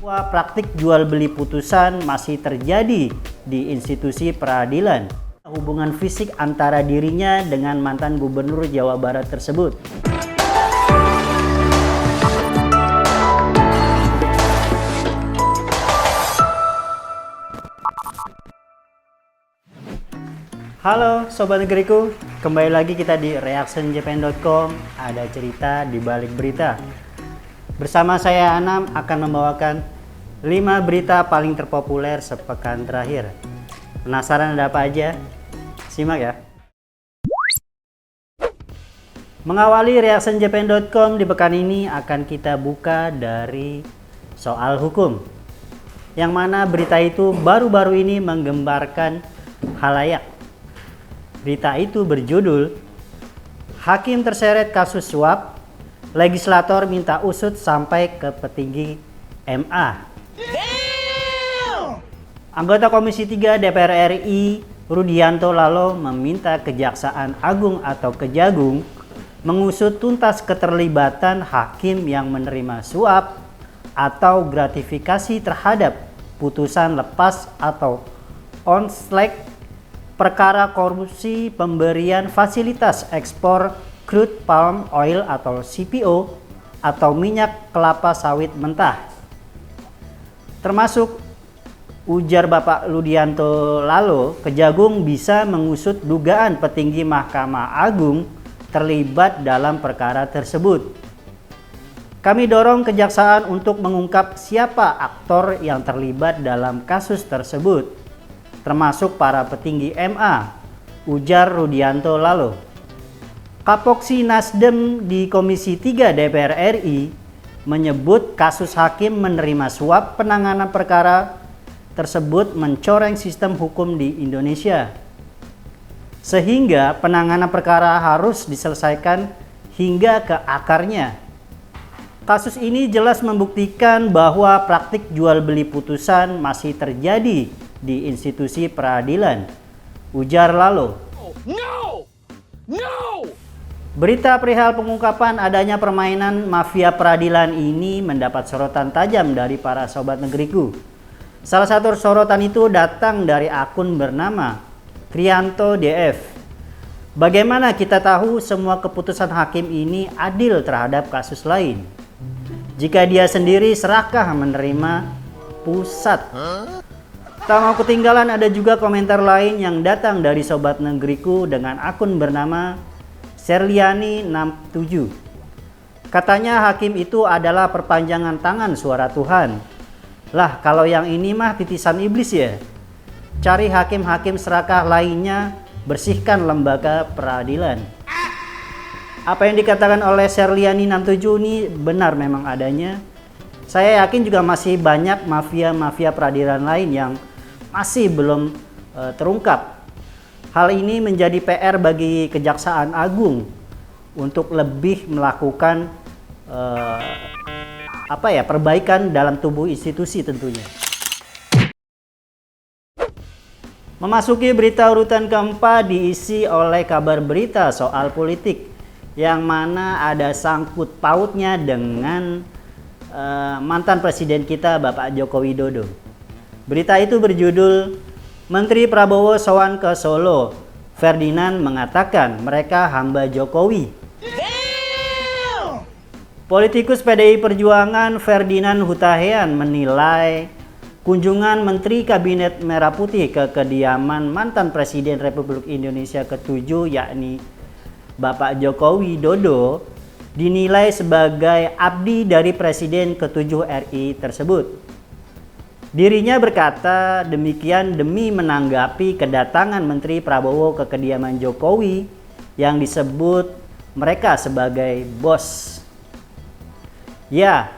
Bahwa praktik jual beli putusan masih terjadi di institusi peradilan. Hubungan fisik antara dirinya dengan mantan gubernur Jawa Barat tersebut. Halo Sobat Negeriku, kembali lagi kita di reactionjapan.com. Ada cerita di balik berita. Bersama saya Anam akan membawakan 5 berita paling terpopuler sepekan terakhir. Penasaran ada apa aja? Simak ya. Mengawali reactionjapan.com di pekan ini akan kita buka dari soal hukum. Yang mana berita itu baru-baru ini menggembarkan khalayak. Berita itu berjudul Hakim terseret kasus suap, legislator minta usut sampai ke petinggi MA. Anggota Komisi 3 DPR RI Rudianto Lalo meminta Kejaksaan Agung atau Kejagung mengusut tuntas keterlibatan hakim yang menerima suap atau gratifikasi terhadap putusan lepas atau on-select perkara korupsi pemberian fasilitas ekspor crude palm oil atau CPO atau minyak kelapa sawit mentah. Termasuk ujar Bapak Rudianto Lalo, Kejagung bisa mengusut dugaan petinggi Mahkamah Agung terlibat dalam perkara tersebut. Kami dorong Kejaksaan untuk mengungkap siapa aktor yang terlibat dalam kasus tersebut, termasuk para petinggi MA, ujar Rudianto Lalo. Kapoksi Nasdem di Komisi 3 DPR RI menyebut kasus hakim menerima suap penanganan perkara tersebut mencoreng sistem hukum di Indonesia. Sehingga penanganan perkara harus diselesaikan hingga ke akarnya. Kasus ini jelas membuktikan bahwa praktik jual beli putusan masih terjadi di institusi peradilan, ujar Lalo. No! Berita perihal pengungkapan adanya permainan mafia peradilan ini mendapat sorotan tajam dari para sobat negeriku. Salah satu sorotan itu datang dari akun bernama Trianto DF. Bagaimana kita tahu semua keputusan hakim ini adil terhadap kasus lain? Jika dia sendiri serakah menerima pusat. Tak mau ketinggalan ada juga komentar lain yang datang dari sobat negeriku dengan akun bernama Serliani67. Katanya hakim itu adalah perpanjangan tangan suara Tuhan. Lah kalau yang ini mah titisan iblis ya. Cari hakim-hakim serakah lainnya, bersihkan lembaga peradilan. Apa yang dikatakan oleh Serliani67 ini benar memang adanya. Saya yakin juga masih banyak mafia-mafia peradilan lain yang masih belum terungkap. Hal ini menjadi PR bagi Kejaksaan Agung untuk lebih melakukan perbaikan dalam tubuh institusi tentunya. Memasuki berita urutan keempat diisi oleh kabar berita soal politik yang mana ada sangkut pautnya dengan mantan presiden kita Bapak Joko Widodo. Berita itu berjudul Menteri Prabowo sowan ke Solo. Ferdinand mengatakan mereka hamba Jokowi. Politikus PDI Perjuangan Ferdinand Hutahian menilai kunjungan Menteri Kabinet Merah Putih ke kediaman mantan Presiden Republik Indonesia ke-7 yakni Bapak Joko Widodo dinilai sebagai abdi dari Presiden ke-7 RI tersebut. Dirinya berkata demikian demi menanggapi kedatangan Menteri Prabowo ke kediaman Jokowi yang disebut mereka sebagai bos. Ya,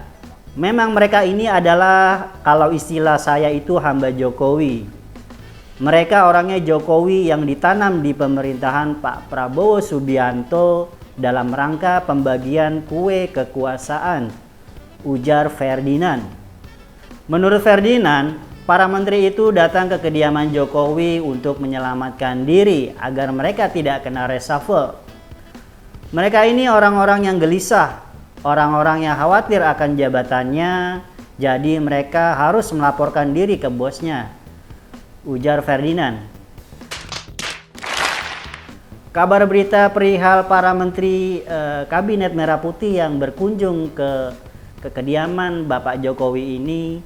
memang mereka ini adalah kalau istilah saya itu hamba Jokowi. Mereka orangnya Jokowi yang ditanam di pemerintahan Pak Prabowo Subianto dalam rangka pembagian kue kekuasaan, ujar Ferdinand. Menurut Ferdinand, para menteri itu datang ke kediaman Jokowi untuk menyelamatkan diri agar mereka tidak kena reshuffle. Mereka ini orang-orang yang gelisah, orang-orang yang khawatir akan jabatannya, Jadi mereka harus melaporkan diri ke bosnya, ujar Ferdinand. Kabar berita perihal para menteri Kabinet Merah Putih yang berkunjung ke kediaman Bapak Jokowi ini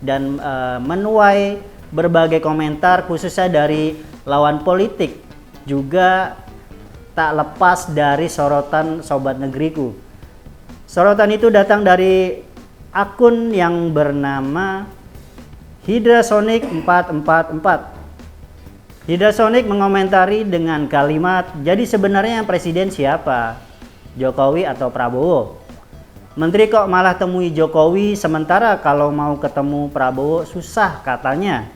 dan menuai berbagai komentar khususnya dari lawan politik, juga tak lepas dari sorotan Sobat Negeriku. Sorotan itu datang dari akun yang bernama Hydrasonic 444. Hydrasonic mengomentari dengan kalimat, "Jadi sebenarnya yang presiden siapa? Jokowi atau Prabowo? Menteri kok malah temui Jokowi, sementara kalau mau ketemu Prabowo susah katanya.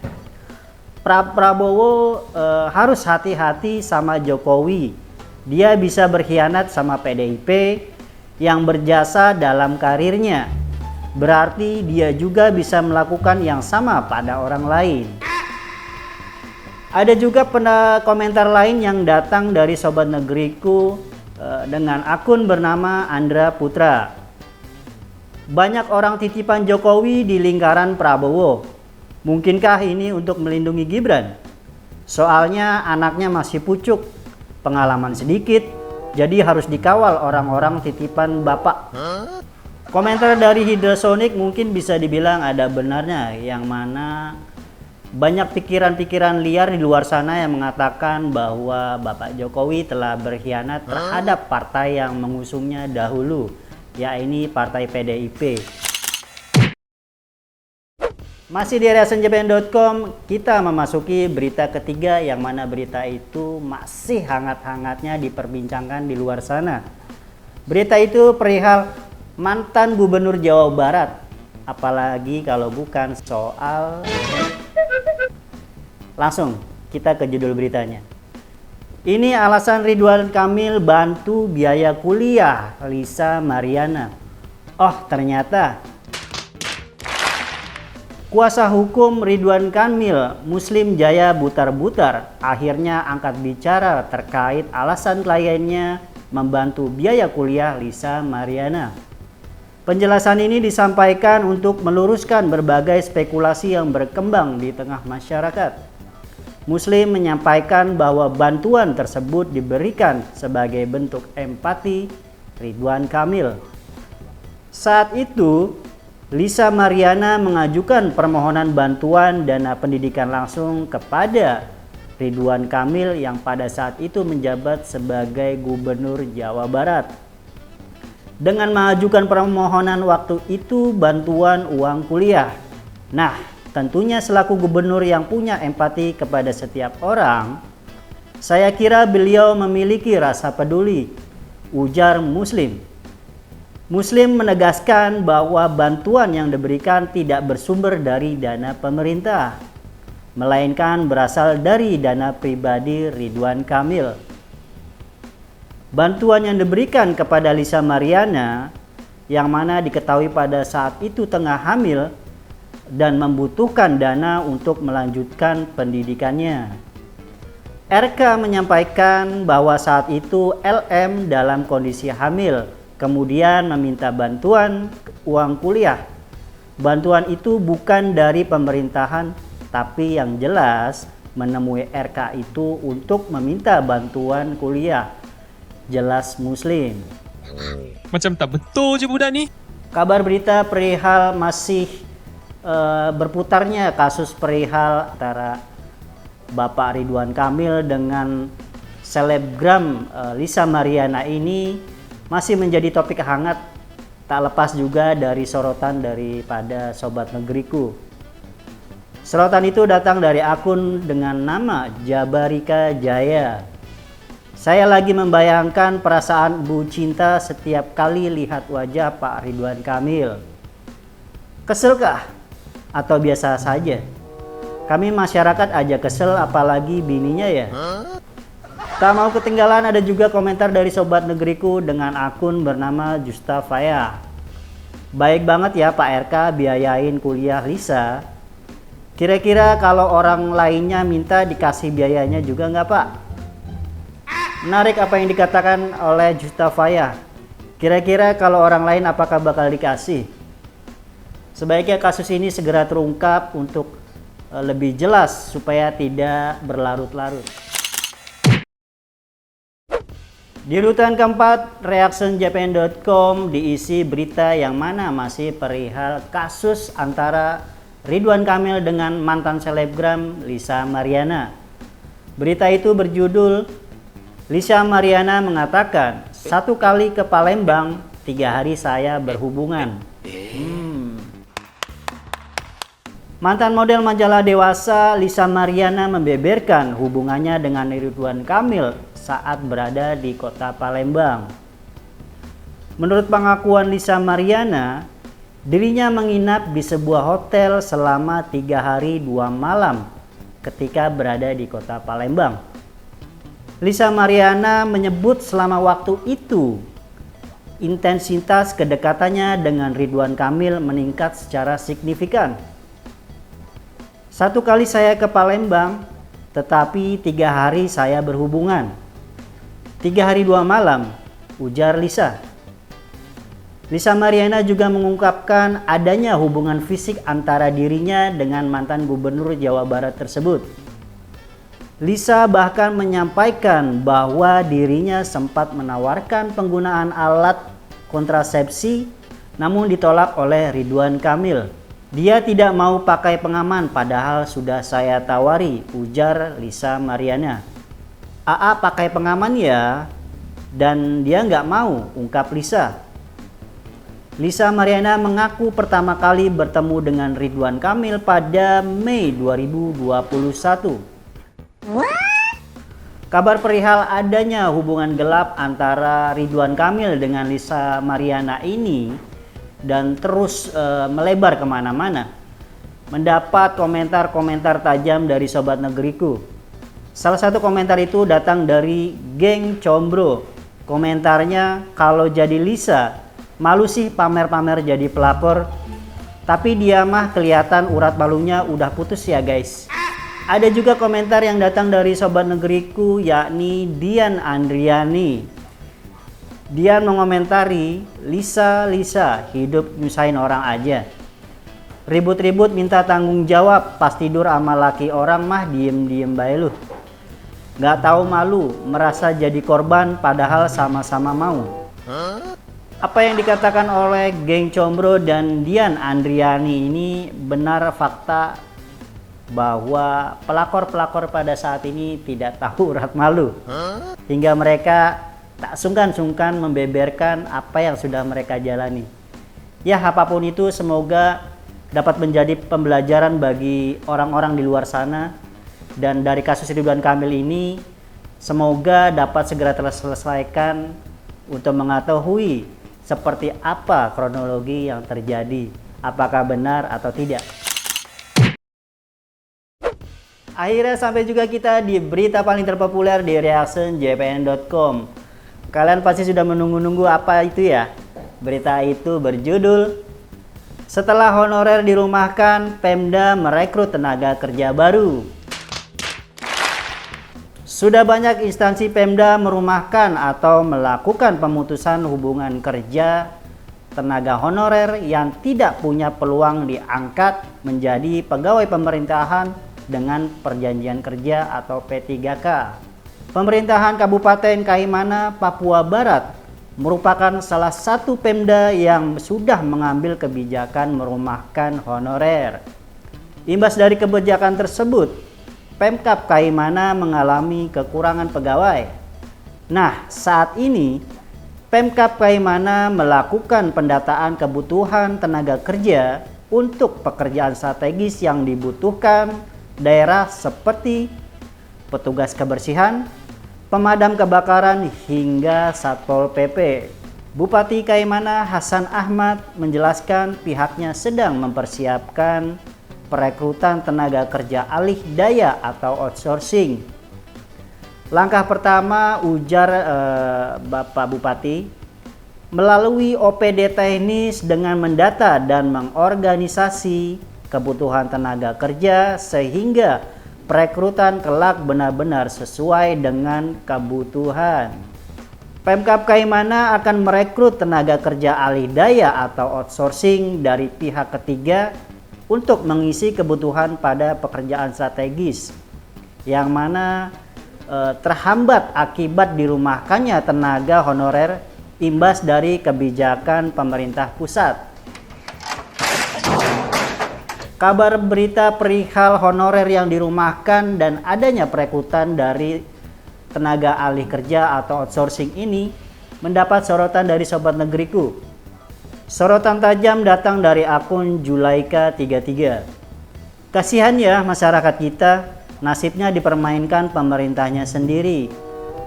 Prabowo harus hati-hati sama Jokowi. Dia bisa berkhianat sama PDIP yang berjasa dalam karirnya. Berarti dia juga bisa melakukan yang sama pada orang lain." Ada juga komentar lain yang datang dari Sobat Negeriku dengan akun bernama Andra Putra. "Banyak orang titipan Jokowi di lingkaran Prabowo. Mungkinkah ini untuk melindungi Gibran? Soalnya anaknya masih pucuk, pengalaman sedikit, jadi harus dikawal orang-orang titipan bapak." Komentar dari Hydrasonic mungkin bisa dibilang ada benarnya, yang mana banyak pikiran-pikiran liar di luar sana yang mengatakan bahwa Bapak Jokowi telah berkhianat terhadap partai yang mengusungnya dahulu, yakni Partai PDIP. Masih di reasenjapan.com, kita memasuki berita ketiga, yang mana berita itu masih hangat-hangatnya diperbincangkan di luar sana. Berita itu perihal mantan Gubernur Jawa Barat, apalagi kalau bukan soal... Langsung kita ke judul beritanya. Ini alasan Ridwan Kamil bantu biaya kuliah Lisa Mariana. Oh, ternyata kuasa hukum Ridwan Kamil, Muslim Jaya Butar-Butar, akhirnya angkat bicara terkait alasan kliennya membantu biaya kuliah Lisa Mariana. Penjelasan ini disampaikan untuk meluruskan berbagai spekulasi yang berkembang di tengah masyarakat. Muslim menyampaikan bahwa bantuan tersebut diberikan sebagai bentuk empati Ridwan Kamil. Saat itu, Lisa Mariana mengajukan permohonan bantuan dana pendidikan langsung kepada Ridwan Kamil yang pada saat itu menjabat sebagai Gubernur Jawa Barat. Dengan mengajukan permohonan waktu itu bantuan uang kuliah. Nah, tentunya selaku gubernur yang punya empati kepada setiap orang, saya kira beliau memiliki rasa peduli, ujar Muslim. Muslim menegaskan bahwa bantuan yang diberikan tidak bersumber dari dana pemerintah, melainkan berasal dari dana pribadi Ridwan Kamil. Bantuan yang diberikan kepada Lisa Mariana, yang mana diketahui pada saat itu tengah hamil dan membutuhkan dana untuk melanjutkan pendidikannya. RK menyampaikan bahwa saat itu LM dalam kondisi hamil, kemudian meminta bantuan uang kuliah. Bantuan itu bukan dari pemerintahan, tapi yang jelas menemui RK itu untuk meminta bantuan kuliah. Jelas Muslim. Macam tak betul je budak ni. Kabar berita perihal masih berputarnya kasus perihal antara Bapak Ridwan Kamil dengan selebgram Lisa Mariana ini masih menjadi topik hangat, tak lepas juga dari sorotan daripada Sobat Negeriku. Sorotan itu datang dari akun dengan nama Jabarika Jaya. Saya lagi membayangkan perasaan Bu Cinta setiap kali lihat wajah Pak Ridwan Kamil. Keselkah? Atau biasa saja? Kami masyarakat aja kesel, apalagi bininya ya. Tak mau ketinggalan ada juga komentar dari Sobat Negeriku dengan akun bernama Justafaya. Baik banget ya Pak RK biayain kuliah Lisa. Kira-kira kalau orang lainnya minta dikasih biayanya juga nggak Pak? Menarik apa yang dikatakan oleh Justafaya. Kira-kira kalau orang lain apakah bakal dikasih? Sebaiknya kasus ini segera terungkap untuk lebih jelas supaya tidak berlarut-larut. Di urutan keempat, reactionjapan.com diisi berita yang mana masih perihal kasus antara Ridwan Kamil dengan mantan selebgram Lisa Mariana. Berita itu berjudul, Lisa Mariana mengatakan, 1 kali ke Palembang, 3 hari saya berhubungan. Mantan model majalah Dewasa Lisa Mariana membeberkan hubungannya dengan Ridwan Kamil saat berada di kota Palembang. Menurut pengakuan Lisa Mariana, dirinya menginap di sebuah hotel selama 3 hari 2 malam ketika berada di kota Palembang. Lisa Mariana menyebut selama waktu itu, intensitas kedekatannya dengan Ridwan Kamil meningkat secara signifikan. 1 kali saya ke Palembang, tetapi 3 hari saya berhubungan. 3 hari 2 malam, ujar Lisa. Lisa Mariana juga mengungkapkan adanya hubungan fisik antara dirinya dengan mantan gubernur Jawa Barat tersebut. Lisa bahkan menyampaikan bahwa dirinya sempat menawarkan penggunaan alat kontrasepsi, namun ditolak oleh Ridwan Kamil. Dia tidak mau pakai pengaman padahal sudah saya tawari, ujar Lisa Mariana. AA pakai pengaman ya, dan dia nggak mau, ungkap Lisa. Lisa Mariana mengaku pertama kali bertemu dengan Ridwan Kamil pada Mei 2021. Kabar perihal adanya hubungan gelap antara Ridwan Kamil dengan Lisa Mariana ini dan terus melebar kemana-mana, mendapat komentar-komentar tajam dari sobat negeriku. Salah satu komentar itu datang dari Geng Combro. Komentarnya, kalau jadi Lisa, malu sih pamer-pamer jadi pelakor, tapi dia mah kelihatan urat malunya udah putus ya guys. Ada juga komentar yang datang dari sobat negeriku, yakni Dian Andriani. Dia mengomentari, Lisa hidup nyusahin orang aja. Ribut-ribut minta tanggung jawab, pas tidur sama laki orang mah diem-diem bae lu. Gak tahu malu, merasa jadi korban padahal sama-sama mau. Apa yang dikatakan oleh Geng Combro dan Dian Andriani ini benar fakta bahwa pelakor-pelakor pada saat ini tidak tahu urat malu. Hingga mereka tak sungkan-sungkan membeberkan apa yang sudah mereka jalani. Ya, apapun itu semoga dapat menjadi pembelajaran bagi orang-orang di luar sana. Dan dari kasus Ridwan Kamil ini, semoga dapat segera terselesaikan untuk mengetahui seperti apa kronologi yang terjadi. Apakah benar atau tidak. Akhirnya sampai juga kita di berita paling terpopuler di reactionjapan.com. Kalian pasti sudah menunggu-nunggu apa itu ya? Berita itu berjudul, setelah honorer dirumahkan, Pemda merekrut tenaga kerja baru. Sudah banyak instansi Pemda merumahkan atau melakukan pemutusan hubungan kerja tenaga honorer yang tidak punya peluang diangkat menjadi pegawai pemerintahan dengan perjanjian kerja atau P3K. Pemerintahan Kabupaten Kaimana, Papua Barat merupakan salah satu Pemda yang sudah mengambil kebijakan merumahkan honorer. Imbas dari kebijakan tersebut, Pemkab Kaimana mengalami kekurangan pegawai. Nah, saat ini Pemkab Kaimana melakukan pendataan kebutuhan tenaga kerja untuk pekerjaan strategis yang dibutuhkan daerah seperti petugas kebersihan, pemadam kebakaran hingga Satpol PP. Bupati Kaimana Hasan Ahmad menjelaskan pihaknya sedang mempersiapkan perekrutan tenaga kerja alih daya atau outsourcing. Langkah pertama, ujar Bapak Bupati, melalui OPD teknis dengan mendata dan mengorganisasi kebutuhan tenaga kerja sehingga perekrutan kelak benar-benar sesuai dengan kebutuhan. Pemkab Kaimana akan merekrut tenaga kerja alih daya atau outsourcing dari pihak ketiga untuk mengisi kebutuhan pada pekerjaan strategis yang mana terhambat akibat dirumahkannya tenaga honorer imbas dari kebijakan pemerintah pusat. Kabar berita perihal honorer yang dirumahkan dan adanya perekrutan dari tenaga alih kerja atau outsourcing ini mendapat sorotan dari Sobat Negeriku. Sorotan tajam datang dari akun Julaika33. Kasihan ya masyarakat kita, nasibnya dipermainkan pemerintahnya sendiri.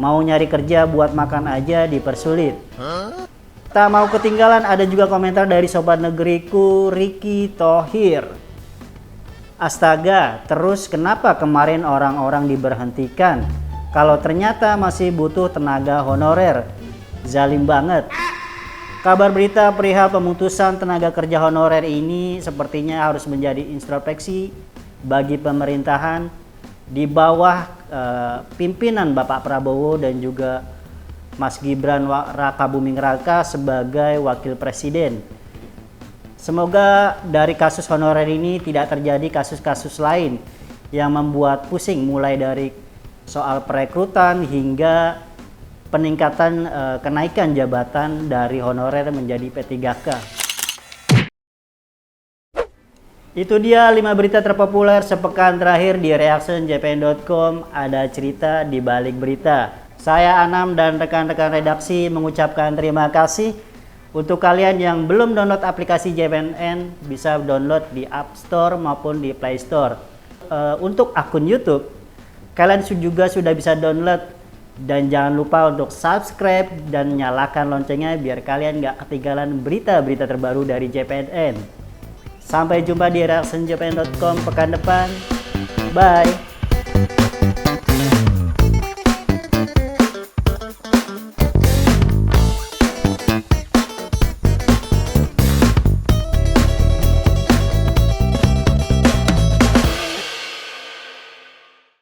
Mau nyari kerja buat makan aja dipersulit. Tak mau ketinggalan ada juga komentar dari Sobat Negeriku Ricky Thohir. Astaga, terus kenapa kemarin orang-orang diberhentikan? Kalau ternyata masih butuh tenaga honorer, zalim banget. Kabar berita perihal pemutusan tenaga kerja honorer ini sepertinya harus menjadi introspeksi bagi pemerintahan di bawah pimpinan Bapak Prabowo dan juga Mas Gibran Raka Buming Raka sebagai wakil presiden. Semoga dari kasus honorer ini tidak terjadi kasus-kasus lain yang membuat pusing, mulai dari soal perekrutan hingga peningkatan kenaikan jabatan dari honorer menjadi P3K. Itu dia 5 berita terpopuler sepekan terakhir di reactionjpn.com. Ada cerita di balik berita. Saya Anam dan rekan-rekan redaksi mengucapkan terima kasih. Untuk kalian yang belum download aplikasi JPNN, bisa download di App Store maupun di Play Store. Untuk akun YouTube, kalian juga sudah bisa download, dan jangan lupa untuk subscribe dan nyalakan loncengnya biar kalian gak ketinggalan berita-berita terbaru dari JPNN. Sampai jumpa di reactionjpn.com pekan depan. Bye.